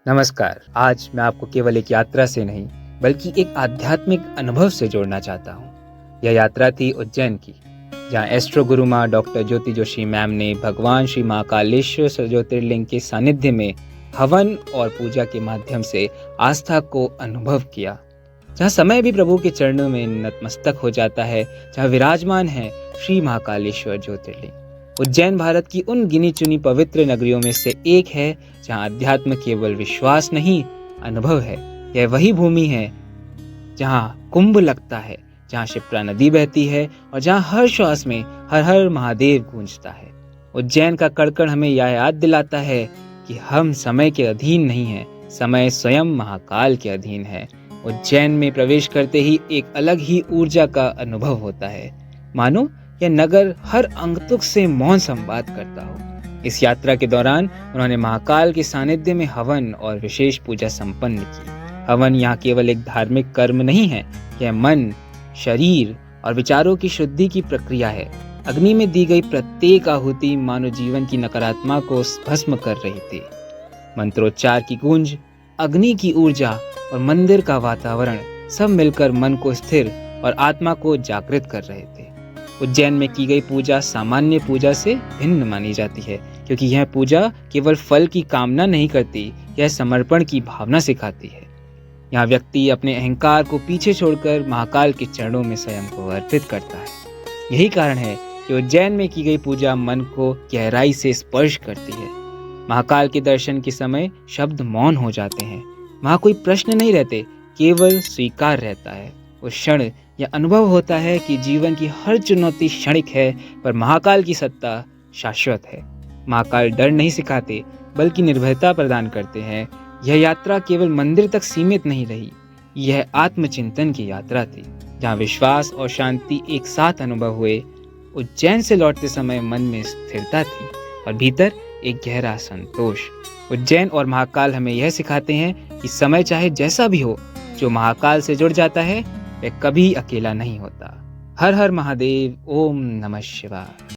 नमस्कार। आज मैं आपको केवल एक यात्रा से नहीं बल्कि एक आध्यात्मिक अनुभव से जोड़ना चाहता हूँ। यह यात्रा थी उज्जैन की, जहाँ एस्ट्रो गुरु माँ डॉक्टर ज्योति जोशी मैम ने भगवान श्री महाकालेश्वर ज्योतिर्लिंग के सानिध्य में हवन और पूजा के माध्यम से आस्था को अनुभव किया। जहाँ समय भी प्रभु के चरणों में नतमस्तक हो जाता है, जहाँ विराजमान है श्री महाकालेश्वर ज्योतिर्लिंग। उज्जैन भारत की उन गिनी चुनी पवित्र नगरियों में से एक है जहाँ अध्यात्म केवल विश्वास नहीं, अनुभव है। यह वही भूमि है जहाँ कुंभ लगता है, जहाँ क्षिप्रा नदी बहती है और जहाँ हर श्वास में हर हर महादेव गूंजता है। उज्जैन का कड़कड़ हमें यह याद दिलाता है कि हम समय के अधीन नहीं हैं, समय स्वयं महाकाल के अधीन है। उज्जैन में प्रवेश करते ही एक अलग ही ऊर्जा का अनुभव होता है, मानो यह नगर हर अंगतुक से मौन संवाद करता हो। इस यात्रा के दौरान उन्होंने महाकाल के सानिध्य में हवन और विशेष पूजा संपन्न की। हवन यहाँ केवल एक धार्मिक कर्म नहीं है, यह मन, शरीर और विचारों की शुद्धि की प्रक्रिया है। अग्नि में दी गई प्रत्येक आहुति मानव जीवन की नकारात्मक को भस्म कर रही थी। मंत्रोच्चार की गूंज, अग्नि की ऊर्जा और मंदिर का वातावरण सब मिलकर मन को स्थिर और आत्मा को जागृत कर रहे थे। उज्जैन में की गई पूजा सामान्य पूजा से भिन्न मानी जाती है, क्योंकि यह पूजा केवल फल की कामना नहीं करती, यह समर्पण की भावना सिखाती है। यहाँ व्यक्ति अपने अहंकार को पीछे छोड़कर महाकाल के चरणों में स्वयं को अर्पित करता है। यही कारण है कि उज्जैन में की गई पूजा मन को गहराई से स्पर्श करती है। महाकाल के दर्शन के समय शब्द मौन हो जाते हैं। वहाँ कोई प्रश्न नहीं रहते, केवल स्वीकार रहता है। उस क्षण यह अनुभव होता है कि जीवन की हर चुनौती क्षणिक है, पर महाकाल की सत्ता शाश्वत है। महाकाल डर नहीं सिखाते बल्कि निर्भयता प्रदान करते हैं। यह यात्रा केवल मंदिर तक सीमित नहीं रही, यह आत्मचिंतन की यात्रा थी, जहाँ विश्वास और शांति एक साथ अनुभव हुए। उज्जैन से लौटते समय मन में स्थिरता थी और भीतर एक गहरा संतोष। उज्जैन और महाकाल हमें यह सिखाते हैं कि समय चाहे जैसा भी हो, जो महाकाल से जुड़ जाता है वह कभी अकेला नहीं होता। हर हर महादेव। ओम नमः शिवाय।